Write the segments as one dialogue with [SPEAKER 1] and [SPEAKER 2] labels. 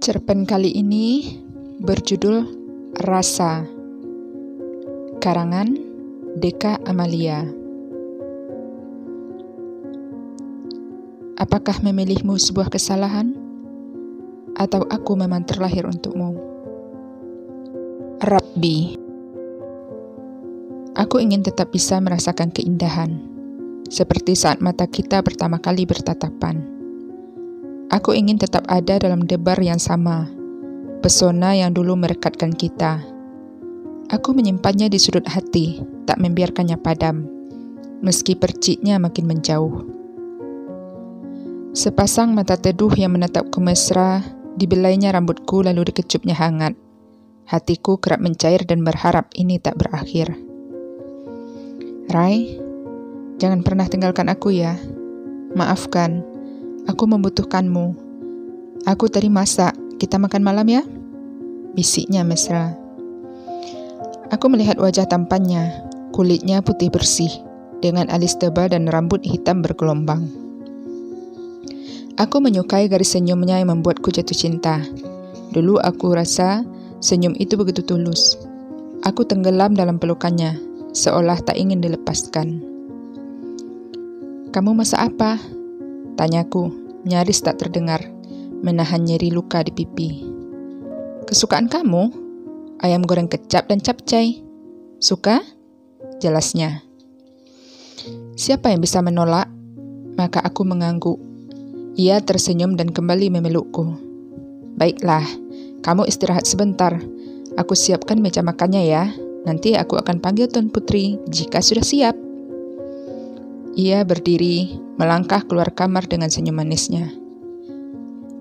[SPEAKER 1] Cerpen kali ini berjudul Rasa, karangan Deka Amalia. Apakah memilihmu sebuah kesalahan? Atau aku memang terlahir untukmu? Rabbi. Aku ingin tetap bisa merasakan keindahan, seperti saat mata kita pertama kali bertatapan. Aku ingin tetap ada dalam debar yang sama, pesona yang dulu merekatkan kita. Aku menyimpannya di sudut hati, tak membiarkannya padam, meski perciknya makin menjauh. Sepasang mata teduh yang menatapku mesra, dibelainya rambutku lalu dikecupnya hangat. Hatiku kerap mencair dan berharap ini tak berakhir. Rai, jangan pernah tinggalkan aku ya. Maafkan. Aku membutuhkanmu. Aku tadi masak, kita makan malam ya? Bisiknya mesra. Aku melihat wajah tampannya, kulitnya putih bersih, dengan alis tebal dan rambut hitam bergelombang. Aku menyukai garis senyumnya yang membuatku jatuh cinta. Dulu aku rasa senyum itu begitu tulus. Aku tenggelam dalam pelukannya, seolah tak ingin dilepaskan. Kamu masak apa? Tanyaku, nyaris tak terdengar, menahan nyeri luka di pipi. Kesukaan kamu? Ayam goreng kecap dan capcay. Suka? Jelasnya. Siapa yang bisa menolak? Maka aku mengangguk. Ia tersenyum dan kembali memelukku. Baiklah, kamu istirahat sebentar. Aku siapkan meja makannya ya. Nanti aku akan panggil Tuan Putri jika sudah siap. Ia berdiri, melangkah keluar kamar dengan senyum manisnya.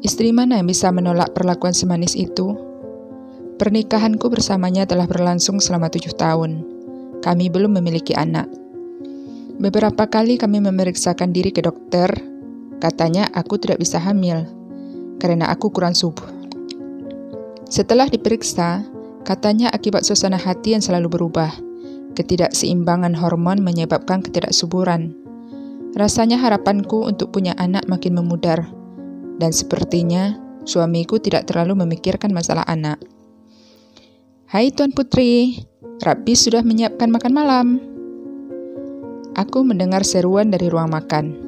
[SPEAKER 1] Istri mana yang bisa menolak perlakuan semanis itu? Pernikahanku bersamanya telah berlangsung selama 7 tahun. Kami belum memiliki anak. Beberapa kali kami memeriksakan diri ke dokter. Katanya aku tidak bisa hamil, karena aku kurang subur. Setelah diperiksa, katanya akibat suasana hati yang selalu berubah. Ketidakseimbangan hormon menyebabkan ketidaksuburan. Rasanya harapanku untuk punya anak makin memudar, dan sepertinya suamiku tidak terlalu memikirkan masalah anak. Hai Tuan Putri, Rabbi sudah menyiapkan makan malam. Aku mendengar seruan dari ruang makan.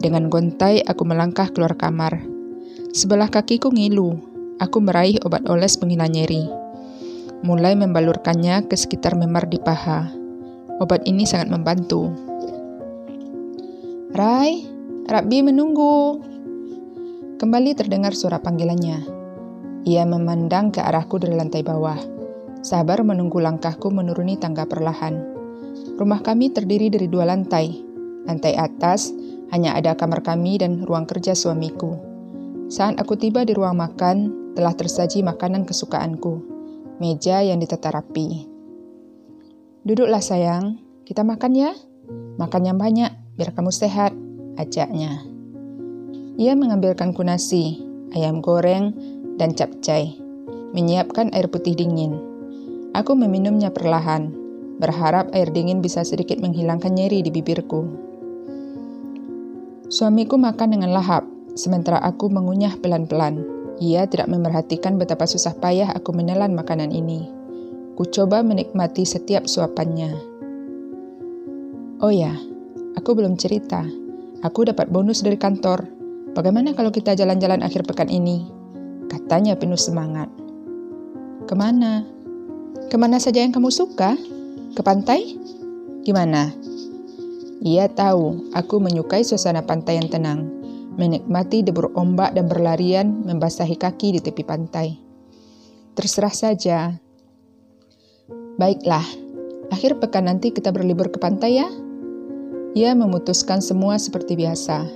[SPEAKER 1] Dengan gontai aku melangkah keluar kamar. Sebelah kakiku ngilu, aku meraih obat oles penghilang nyeri. Mulai membalurkannya ke sekitar memar di paha. Obat ini sangat membantu. Rai, Rabbi menunggu. Kembali terdengar suara panggilannya. Ia memandang ke arahku dari lantai bawah. Sabar menunggu langkahku menuruni tangga perlahan. Rumah kami terdiri dari 2 lantai. Lantai atas hanya ada kamar kami dan ruang kerja suamiku. Saat aku tiba di ruang makan, telah tersaji makanan kesukaanku. Meja yang ditata rapi. Duduklah sayang, kita makan ya. Makan yang banyak, biar kamu sehat, ajaknya. Ia mengambilkanku nasi, ayam goreng, dan capcay. Menyiapkan air putih dingin. Aku meminumnya perlahan, berharap air dingin bisa sedikit menghilangkan nyeri di bibirku. Suamiku makan dengan lahap, sementara aku mengunyah pelan-pelan. Ia tidak memerhatikan betapa susah payah aku menelan makanan ini. Ku coba menikmati setiap suapannya. Oh ya, aku belum cerita. Aku dapat bonus dari kantor. Bagaimana kalau kita jalan-jalan akhir pekan ini? Katanya penuh semangat. Kemana? Kemana saja yang kamu suka? Ke pantai? Gimana? Ia tahu aku menyukai suasana pantai yang tenang. Menikmati debur ombak dan berlarian membasahi kaki di tepi pantai. Terserah saja. Baiklah, akhir pekan nanti kita berlibur ke pantai ya? Ia memutuskan semua seperti biasa.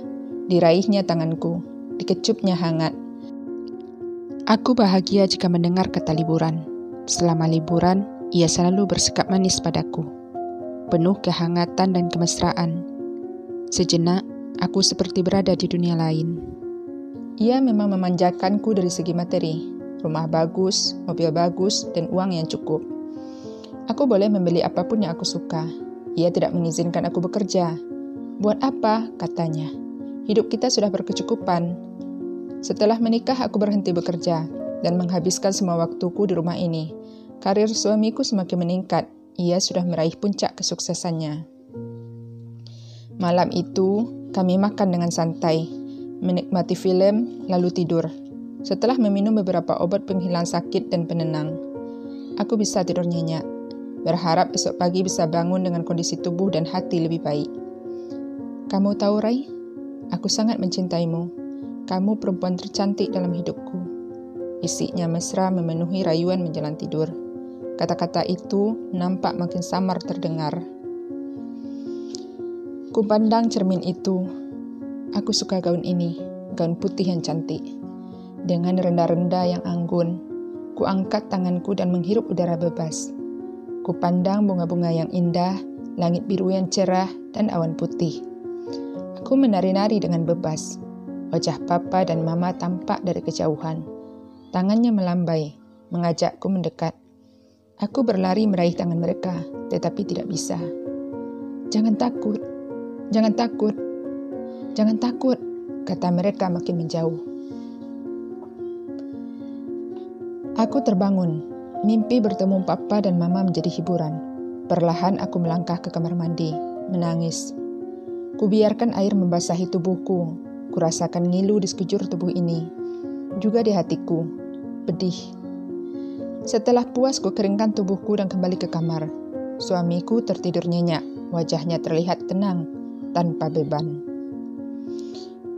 [SPEAKER 1] Diraihnya tanganku, dikecupnya hangat. Aku bahagia jika mendengar kata liburan. Selama liburan, ia selalu bersikap manis padaku. Penuh kehangatan dan kemesraan. Sejenak, aku seperti berada di dunia lain. Ia memang memanjakanku dari segi materi. Rumah bagus, mobil bagus, dan uang yang cukup. Aku boleh membeli apapun yang aku suka. Ia tidak mengizinkan aku bekerja. Buat apa? Katanya. Hidup kita sudah berkecukupan. Setelah menikah, aku berhenti bekerja dan menghabiskan semua waktuku di rumah ini. Karir suamiku semakin meningkat. Ia sudah meraih puncak kesuksesannya. Malam itu, kami makan dengan santai, menikmati film, lalu tidur. Setelah meminum beberapa obat penghilang sakit dan penenang, aku bisa tidur nyenyak, berharap esok pagi bisa bangun dengan kondisi tubuh dan hati lebih baik. Kamu tahu, Rai, aku sangat mencintaimu. Kamu perempuan tercantik dalam hidupku. Bisiknya mesra memenuhi rayuan menjelang tidur. Kata-kata itu nampak makin samar terdengar. Kupandang cermin itu. Aku suka gaun ini, gaun putih yang cantik. Dengan rendah-rendah yang anggun, ku angkat tanganku dan menghirup udara bebas. Kupandang bunga-bunga yang indah, langit biru yang cerah, dan awan putih. Aku menari-nari dengan bebas. Wajah papa dan mama tampak dari kejauhan. Tangannya melambai, mengajakku mendekat. Aku berlari meraih tangan mereka, tetapi tidak bisa. Jangan takut, jangan takut, jangan takut, kata mereka makin menjauh. Aku terbangun. Mimpi bertemu papa dan mama menjadi hiburan. Perlahan aku melangkah ke kamar mandi, menangis. Kubiarkan air membasahi tubuhku. Kurasakan ngilu di sekujur tubuh ini. Juga di hatiku, pedih. Setelah puas ku keringkan tubuhku dan kembali ke kamar. Suamiku tertidur nyenyak. Wajahnya terlihat tenang, tanpa beban.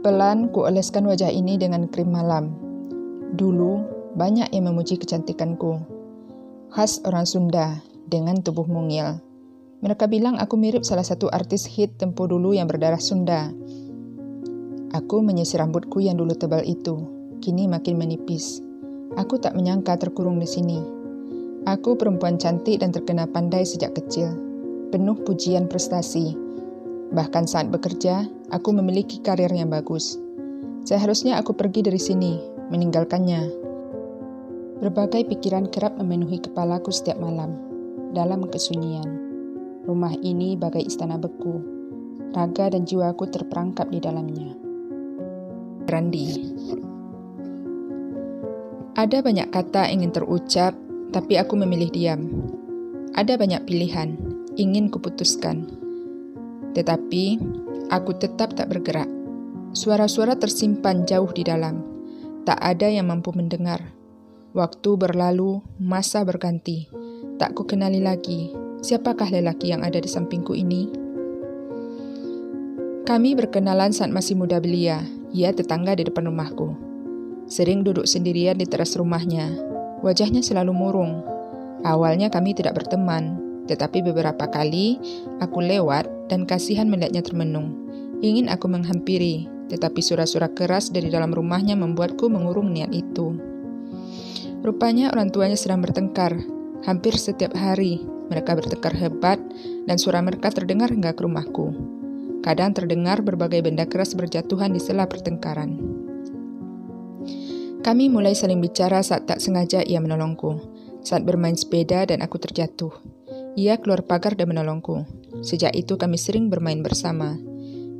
[SPEAKER 1] Pelan ku oleskan wajah ini dengan krim malam. Dulu, banyak yang memuji kecantikanku. Khas orang Sunda, dengan tubuh mungil. Mereka bilang aku mirip salah satu artis hit tempo dulu yang berdarah Sunda. Aku menyisir rambutku yang dulu tebal itu, kini makin menipis. Aku tak menyangka terkurung di sini. Aku perempuan cantik dan terkenal pandai sejak kecil, penuh pujian prestasi. Bahkan saat bekerja, aku memiliki karir yang bagus. Seharusnya aku pergi dari sini, meninggalkannya. Berbagai pikiran kerap memenuhi kepalaku setiap malam. Dalam kesunyian, rumah ini bagai istana beku. Raga dan jiwaku terperangkap di dalamnya. Randi. Ada banyak kata ingin terucap, tapi aku memilih diam. Ada banyak pilihan, ingin kuputuskan. Tetapi, aku tetap tak bergerak. Suara-suara tersimpan jauh di dalam. Tak ada yang mampu mendengar. Waktu berlalu, masa berganti. Tak kukenali lagi, siapakah lelaki yang ada di sampingku ini? Kami berkenalan saat masih muda belia. Ia tetangga di depan rumahku. Sering duduk sendirian di teras rumahnya. Wajahnya selalu murung. Awalnya kami tidak berteman, tetapi beberapa kali aku lewat dan kasihan melihatnya termenung. Ingin aku menghampiri, tetapi suara-suara keras dari dalam rumahnya membuatku mengurung niat itu. Rupanya orang tuanya sedang bertengkar. Hampir setiap hari mereka bertengkar hebat dan suara mereka terdengar hingga ke rumahku. Kadang terdengar berbagai benda keras berjatuhan di sela pertengkaran. Kami mulai saling bicara saat tak sengaja ia menolongku. Saat bermain sepeda dan aku terjatuh. Ia keluar pagar dan menolongku. Sejak itu kami sering bermain bersama.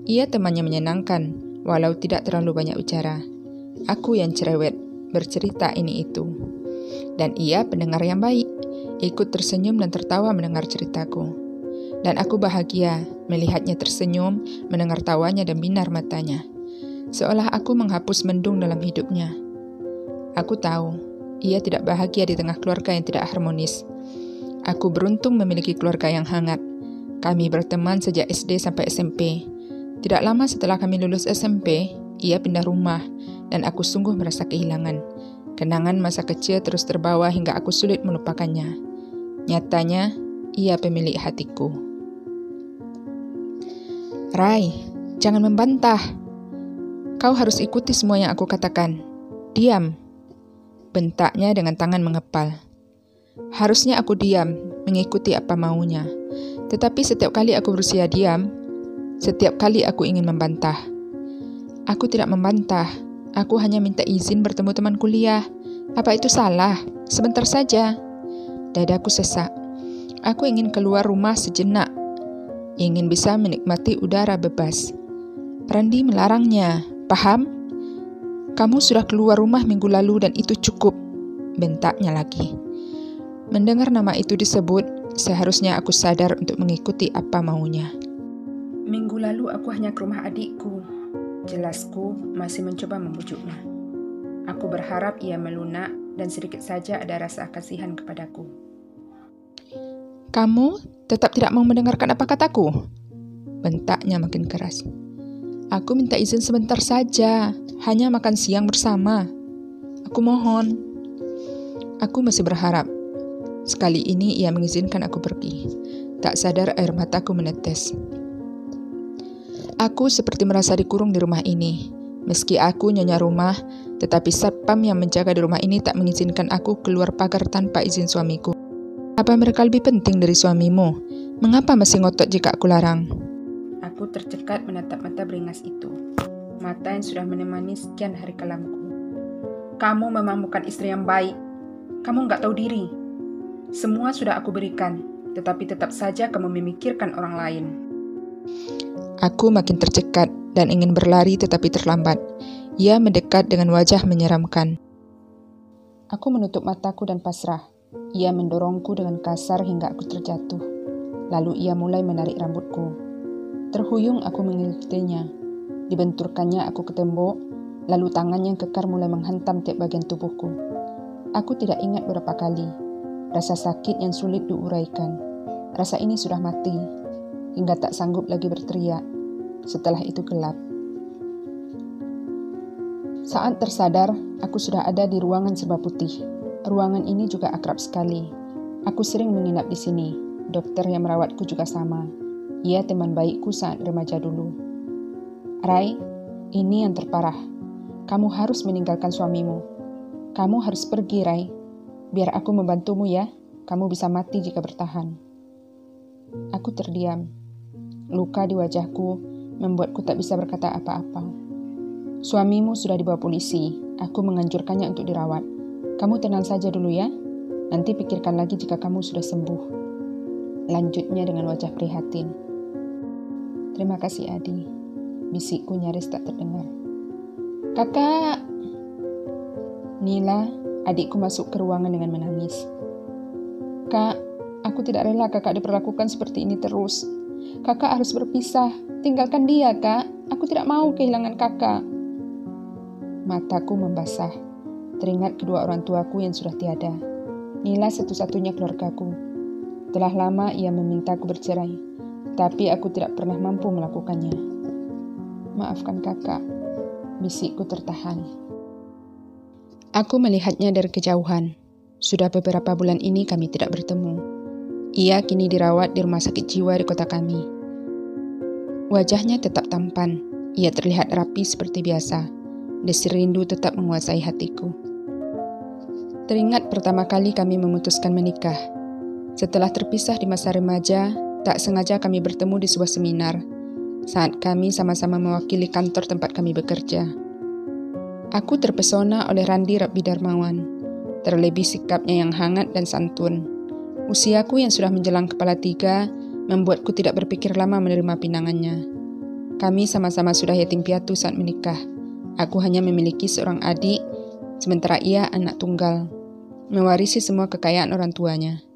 [SPEAKER 1] Ia temannya menyenangkan, walau tidak terlalu banyak bicara. Aku yang cerewet, bercerita ini itu. Dan ia pendengar yang baik, ikut tersenyum dan tertawa mendengar ceritaku. Dan aku bahagia melihatnya tersenyum, mendengar tawanya dan binar matanya. Seolah aku menghapus mendung dalam hidupnya. Aku tahu, ia tidak bahagia di tengah keluarga yang tidak harmonis. Aku beruntung memiliki keluarga yang hangat. Kami berteman sejak SD sampai SMP. Tidak lama setelah kami lulus SMP, ia pindah rumah dan aku sungguh merasa kehilangan. Kenangan masa kecil terus terbawa hingga aku sulit melupakannya. Nyatanya, ia pemilik hatiku. Rai, jangan membantah. Kau harus ikuti semua yang aku katakan. Diam. Bentaknya dengan tangan mengepal. Harusnya aku diam, mengikuti apa maunya. Tetapi setiap kali aku berusaha diam, setiap kali aku ingin membantah. Aku tidak membantah. Aku hanya minta izin bertemu teman kuliah. Apa itu salah? Sebentar saja. Dadaku sesak. Aku ingin keluar rumah sejenak. ingin bisa menikmati udara bebas. Randi melarangnya, paham? Kamu sudah keluar rumah minggu lalu dan itu cukup, bentaknya lagi. Mendengar nama itu disebut, seharusnya aku sadar untuk mengikuti apa maunya. Minggu lalu aku hanya ke rumah adikku. Jelasku masih mencoba membujuknya. Aku berharap ia melunak dan sedikit saja ada rasa kasihan kepadaku. Kamu tetap tidak mau mendengarkan apa kataku? Bentaknya makin keras. Aku minta izin sebentar saja, hanya makan siang bersama. Aku mohon. Aku masih berharap. Sekali ini ia mengizinkan aku pergi. Tak sadar air mataku menetes. Aku seperti merasa dikurung di rumah ini. Meski aku nyonya rumah, tetapi satpam yang menjaga di rumah ini tak mengizinkan aku keluar pagar tanpa izin suamiku. Apa mereka lebih penting dari suamimu? Mengapa masih ngotot jika aku larang? Aku tercekat menatap mata beringas itu. Mata yang sudah menemani sekian hari kelamku. Kamu memang bukan istri yang baik. Kamu nggak tahu diri. Semua sudah aku berikan, tetapi tetap saja kamu memikirkan orang lain. Aku makin tercekat dan ingin berlari tetapi terlambat. Ia mendekat dengan wajah menyeramkan. Aku menutup mataku dan pasrah. Ia mendorongku dengan kasar hingga aku terjatuh. Lalu ia mulai menarik rambutku. Terhuyung aku mengikutinya. Dibenturkannya aku ke tembok, lalu tangannya yang kekar mulai menghantam tiap bagian tubuhku. Aku tidak ingat berapa kali. Rasa sakit yang sulit diuraikan. Rasa ini sudah mati, hingga tak sanggup lagi berteriak. Setelah itu gelap. Saat tersadar, aku sudah ada di ruangan serba putih. Ruangan ini juga akrab sekali. Aku sering menginap di sini. Dokter yang merawatku juga sama. Ia teman baikku saat remaja dulu. Rai, ini yang terparah. Kamu harus meninggalkan suamimu. Kamu harus pergi, Rai. Biar aku membantumu ya. Kamu bisa mati jika bertahan. Aku terdiam. Luka di wajahku membuatku tak bisa berkata apa-apa. Suamimu sudah dibawa polisi. Aku menganjurkannya untuk dirawat. Kamu tenang saja dulu ya. Nanti pikirkan lagi jika kamu sudah sembuh. Lanjutnya dengan wajah prihatin. Terima kasih, Adi. Bisikku nyaris tak terdengar. Kakak! Nila, adikku masuk ke ruangan dengan menangis. Kak, aku tidak rela kakak diperlakukan seperti ini terus. Kakak harus berpisah. Tinggalkan dia, Kak. Aku tidak mau kehilangan kakak. Mataku membasah. Teringat kedua orang tuaku yang sudah tiada. Nila satu-satunya keluargaku. Telah lama ia memintaku bercerai, tapi aku tidak pernah mampu melakukannya. Maafkan kakak, bisikku tertahan. Aku melihatnya dari kejauhan. Sudah beberapa bulan ini kami tidak bertemu. Ia kini dirawat di rumah sakit jiwa di kota kami. Wajahnya tetap tampan. Ia terlihat rapi seperti biasa. Desir rindu tetap menguasai hatiku. Teringat pertama kali kami memutuskan menikah. Setelah terpisah di masa remaja, tak sengaja kami bertemu di sebuah seminar, saat kami sama-sama mewakili kantor tempat kami bekerja. Aku terpesona oleh Randi Rabbi Darmawan, terlebih sikapnya yang hangat dan santun. Usiaku yang sudah menjelang kepala 3 membuatku tidak berpikir lama menerima pinangannya. Kami sama-sama sudah yatim piatu saat menikah. Aku hanya memiliki seorang adik, sementara ia anak tunggal, mewarisi semua kekayaan orang tuanya.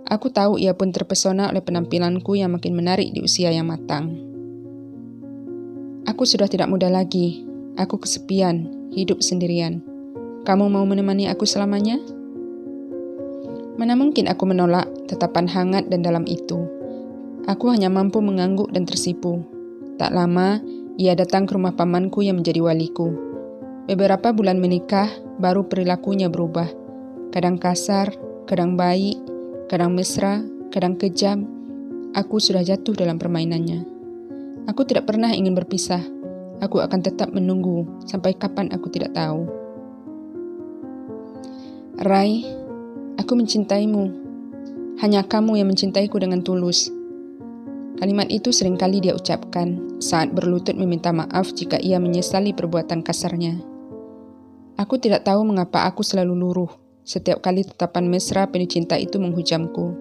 [SPEAKER 1] Aku tahu ia pun terpesona oleh penampilanku yang makin menarik di usia yang matang. Aku sudah tidak muda lagi. Aku kesepian, hidup sendirian. Kamu mau menemani aku selamanya? Mana mungkin aku menolak tatapan hangat dan dalam itu. Aku hanya mampu mengangguk dan tersipu. Tak lama, ia datang ke rumah pamanku yang menjadi waliku. Beberapa bulan menikah, baru perilakunya berubah. Kadang kasar, kadang baik, kadang mesra, kadang kejam. Aku sudah jatuh dalam permainannya. Aku tidak pernah ingin berpisah. Aku akan tetap menunggu sampai kapan aku tidak tahu. Rai, aku mencintaimu. Hanya kamu yang mencintaiku dengan tulus. Kalimat itu seringkali dia ucapkan saat berlutut meminta maaf jika ia menyesali perbuatan kasarnya. Aku tidak tahu mengapa aku selalu luruh setiap kali tatapan mesra penuh cinta itu menghujamku.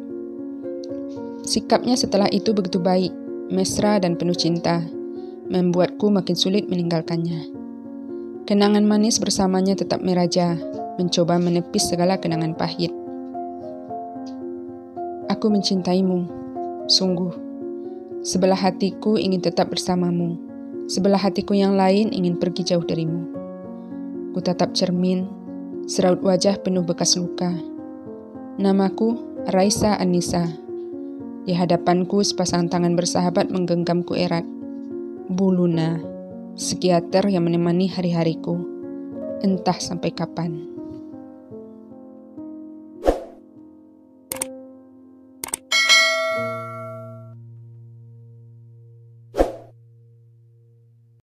[SPEAKER 1] Sikapnya setelah itu begitu baik, mesra dan penuh cinta, membuatku makin sulit meninggalkannya. Kenangan manis bersamanya tetap meraja, mencoba menepis segala kenangan pahit. Aku mencintaimu, sungguh. Sebelah hatiku ingin tetap bersamamu, sebelah hatiku yang lain ingin pergi jauh darimu. Ku tatap cermin, seraut wajah penuh bekas luka. Namaku Raisa Anissa. Di hadapanku sepasang tangan bersahabat menggenggamku erat. Bu Luna, psikiater yang menemani hari-hariku. Entah sampai kapan.